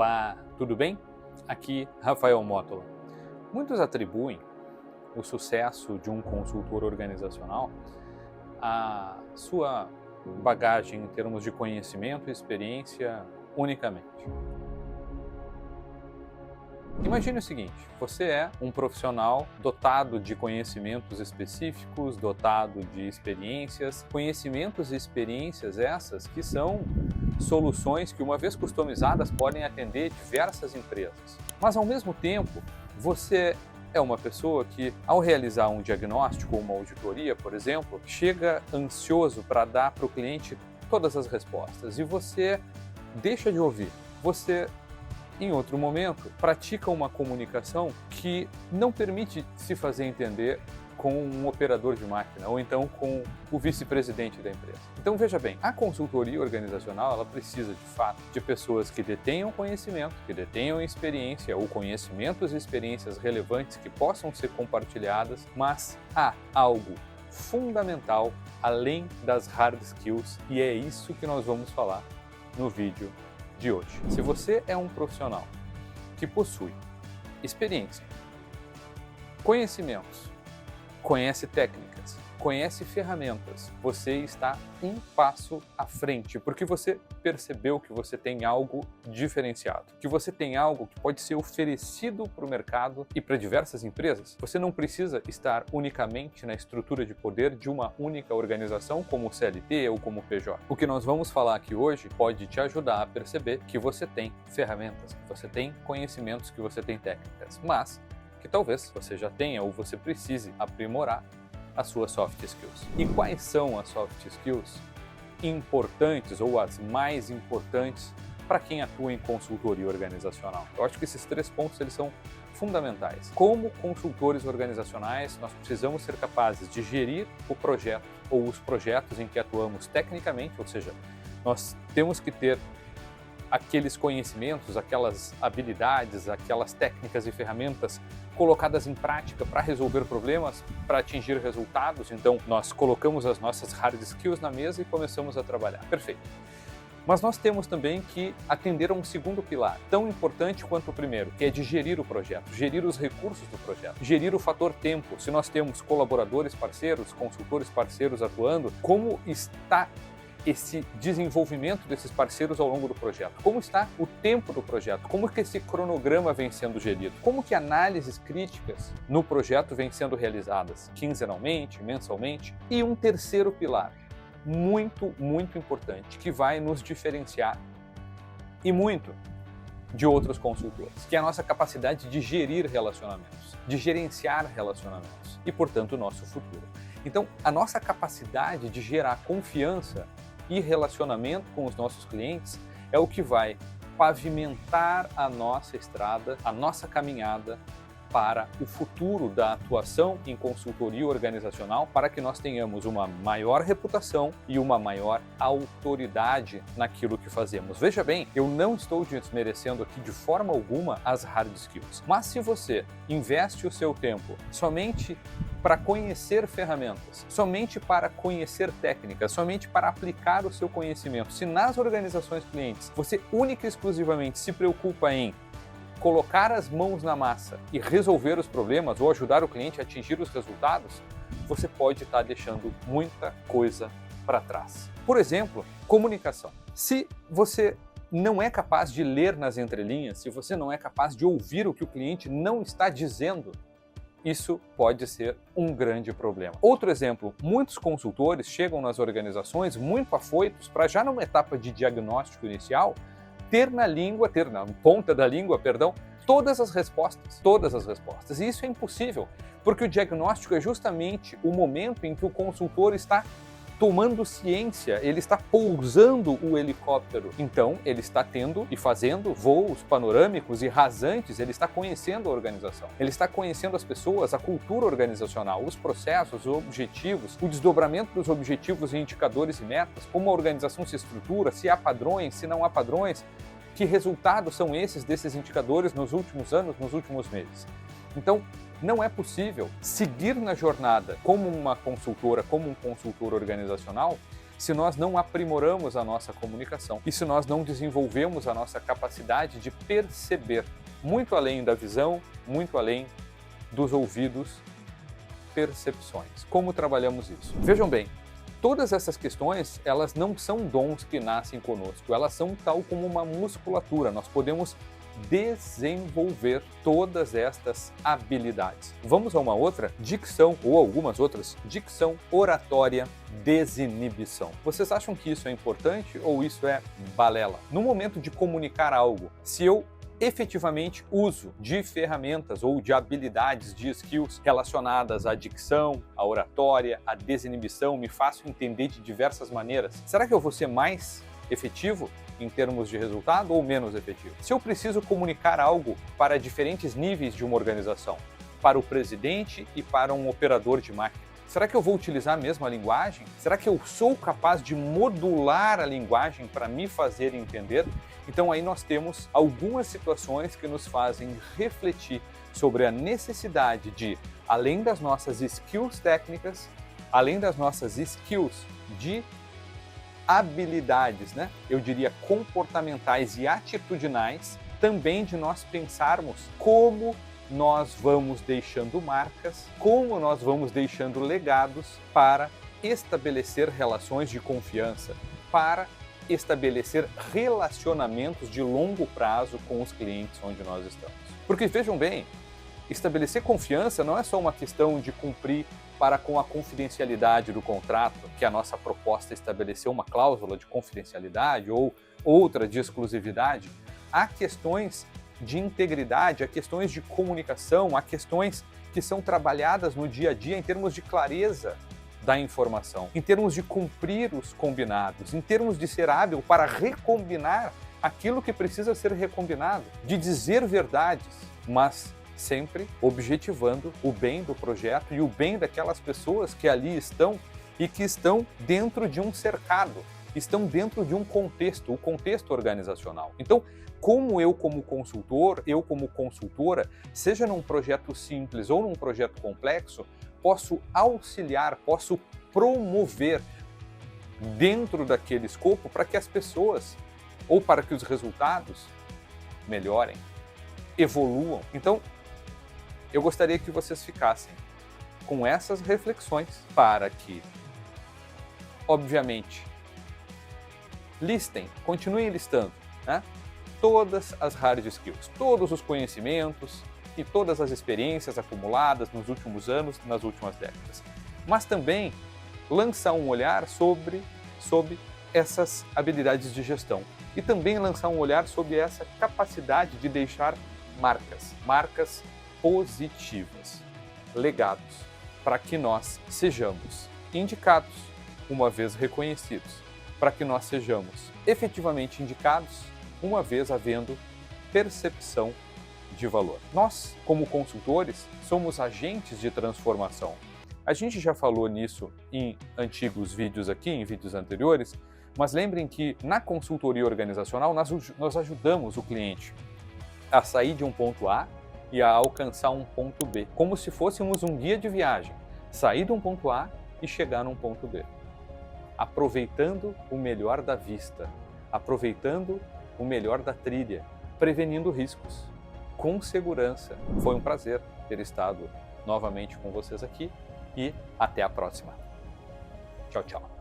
Olá, tudo bem? Aqui Rafael Mótola. Muitos atribuem o sucesso de um consultor organizacional à sua bagagem em termos de conhecimento e experiência unicamente. Imagine o seguinte, você é um profissional dotado de conhecimentos específicos, dotado de experiências, conhecimentos e experiências essas que são soluções que, uma vez customizadas, podem atender diversas empresas. Mas, ao mesmo tempo, você é uma pessoa que, ao realizar um diagnóstico ou uma auditoria, por exemplo, chega ansioso para dar para o cliente todas as respostas e você deixa de ouvir. Você, em outro momento, pratica uma comunicação que não permite se fazer entender com um operador de máquina ou então com o vice-presidente da empresa. Então veja bem, a consultoria organizacional ela precisa de fato de pessoas que detenham conhecimento, que detenham experiência ou conhecimentos e experiências relevantes que possam ser compartilhadas, mas há algo fundamental além das hard skills e é isso que nós vamos falar no vídeo de hoje. Se você é um profissional que possui experiência, conhecimentos, conhece técnicas, conhece ferramentas, você está um passo à frente, porque você percebeu que você tem algo diferenciado, que você tem algo que pode ser oferecido para o mercado e para diversas empresas. Você não precisa estar unicamente na estrutura de poder de uma única organização como o CLT ou como o PJ. O que nós vamos falar aqui hoje pode te ajudar a perceber que você tem ferramentas, que você tem conhecimentos, que você tem técnicas, mas que talvez você já tenha ou você precise aprimorar as suas soft skills. E quais são as soft skills importantes ou as mais importantes para quem atua em consultoria organizacional? Eu acho que esses 3 pontos eles são fundamentais. Como consultores organizacionais, nós precisamos ser capazes de gerir o projeto ou os projetos em que atuamos tecnicamente, ou seja, nós temos que ter aqueles conhecimentos, aquelas habilidades, aquelas técnicas e ferramentas colocadas em prática para resolver problemas, para atingir resultados. Então, nós colocamos as nossas hard skills na mesa e começamos a trabalhar. Perfeito. Mas nós temos também que atender a um segundo pilar, tão importante quanto o primeiro, que é de gerir o projeto, gerir os recursos do projeto, gerir o fator tempo. Se nós temos colaboradores parceiros, consultores parceiros atuando, como está esse desenvolvimento desses parceiros ao longo do projeto? Como está o tempo do projeto? Como que esse cronograma vem sendo gerido? Como que análises críticas no projeto vêm sendo realizadas quinzenalmente, mensalmente? E um terceiro pilar, muito importante, que vai nos diferenciar e muito de outros consultores, que é a nossa capacidade de gerir relacionamentos, de gerenciar relacionamentos e, portanto, o nosso futuro. Então, a nossa capacidade de gerar confiança e relacionamento com os nossos clientes é o que vai pavimentar a nossa estrada, a nossa caminhada para o futuro da atuação em consultoria organizacional, para que nós tenhamos uma maior reputação e uma maior autoridade naquilo que fazemos. Veja bem, eu não estou desmerecendo aqui de forma alguma as hard skills, mas se você investe o seu tempo somente para conhecer ferramentas, somente para conhecer técnicas, somente para aplicar o seu conhecimento, se nas organizações clientes você única e exclusivamente se preocupa em colocar as mãos na massa e resolver os problemas ou ajudar o cliente a atingir os resultados, você pode estar deixando muita coisa para trás. Por exemplo, comunicação. Se você não é capaz de ler nas entrelinhas, se você não é capaz de ouvir o que o cliente não está dizendo, isso pode ser um grande problema. Outro exemplo, muitos consultores chegam nas organizações muito afoitos para já numa etapa de diagnóstico inicial, ter na ponta da língua, todas as respostas. E isso é impossível, porque o diagnóstico é justamente o momento em que o consultor está tomando ciência, ele está pousando o helicóptero. Então, ele está tendo e fazendo voos panorâmicos e rasantes, ele está conhecendo a organização, ele está conhecendo as pessoas, a cultura organizacional, os processos, os objetivos, o desdobramento dos objetivos e indicadores e metas, como a organização se estrutura, se há padrões, se não há padrões, que resultados são esses desses indicadores nos últimos anos, nos últimos meses. Então, não é possível seguir na jornada como uma consultora, como um consultor organizacional, se nós não aprimoramos a nossa comunicação e se nós não desenvolvemos a nossa capacidade de perceber, muito além da visão, muito além dos ouvidos, percepções. Como trabalhamos isso? Vejam bem, todas essas questões, elas não são dons que nascem conosco, elas são tal como uma musculatura, nós podemos desenvolver todas estas habilidades. Vamos a uma outra? Dicção, ou algumas outras. Dicção, oratória, desinibição. Vocês acham que isso é importante ou isso é balela? No momento de comunicar algo, se eu efetivamente uso de ferramentas ou de habilidades, de skills relacionadas à dicção, à oratória, à desinibição, me faço entender de diversas maneiras, será que eu vou ser mais efetivo em termos de resultado ou menos efetivo? Se eu preciso comunicar algo para diferentes níveis de uma organização, para o presidente e para um operador de máquina, será que eu vou utilizar a mesma linguagem? Será que eu sou capaz de modular a linguagem para me fazer entender? Então aí nós temos algumas situações que nos fazem refletir sobre a necessidade de, além das nossas skills técnicas, além das nossas skills de habilidades, eu diria comportamentais e atitudinais, também de nós pensarmos como nós vamos deixando marcas, como nós vamos deixando legados para estabelecer relações de confiança, para estabelecer relacionamentos de longo prazo com os clientes onde nós estamos. Porque vejam bem, estabelecer confiança não é só uma questão de cumprir para com a confidencialidade do contrato, que a nossa proposta estabeleceu uma cláusula de confidencialidade ou outra de exclusividade. Há questões de integridade, há questões de comunicação, há questões que são trabalhadas no dia a dia em termos de clareza da informação, em termos de cumprir os combinados, em termos de ser hábil para recombinar aquilo que precisa ser recombinado, de dizer verdades, mas sempre objetivando o bem do projeto e o bem daquelas pessoas que ali estão e que estão dentro de um cercado, estão dentro de um contexto, o contexto organizacional. Então, como eu como consultor, eu como consultora, seja num projeto simples ou num projeto complexo, posso auxiliar, posso promover dentro daquele escopo para que as pessoas ou para que os resultados melhorem, evoluam. Então, eu gostaria que vocês ficassem com essas reflexões para que, obviamente, continuem listando, todas as hard skills, todos os conhecimentos e todas as experiências acumuladas nos últimos anos, nas últimas décadas. Mas também lançar um olhar sobre essas habilidades de gestão e também lançar um olhar sobre essa capacidade de deixar marcas positivas, legados, para que nós sejamos indicados, uma vez reconhecidos, para que nós sejamos efetivamente indicados, uma vez havendo percepção de valor. Nós, como consultores, somos agentes de transformação. A gente já falou nisso em antigos vídeos aqui, em vídeos anteriores, mas lembrem que na consultoria organizacional nós ajudamos o cliente a sair de um ponto A e a alcançar um ponto B, como se fôssemos um guia de viagem, sair de um ponto A e chegar num ponto B, aproveitando o melhor da vista, aproveitando o melhor da trilha, prevenindo riscos, com segurança. Foi um prazer ter estado novamente com vocês aqui e até a próxima. Tchau, tchau.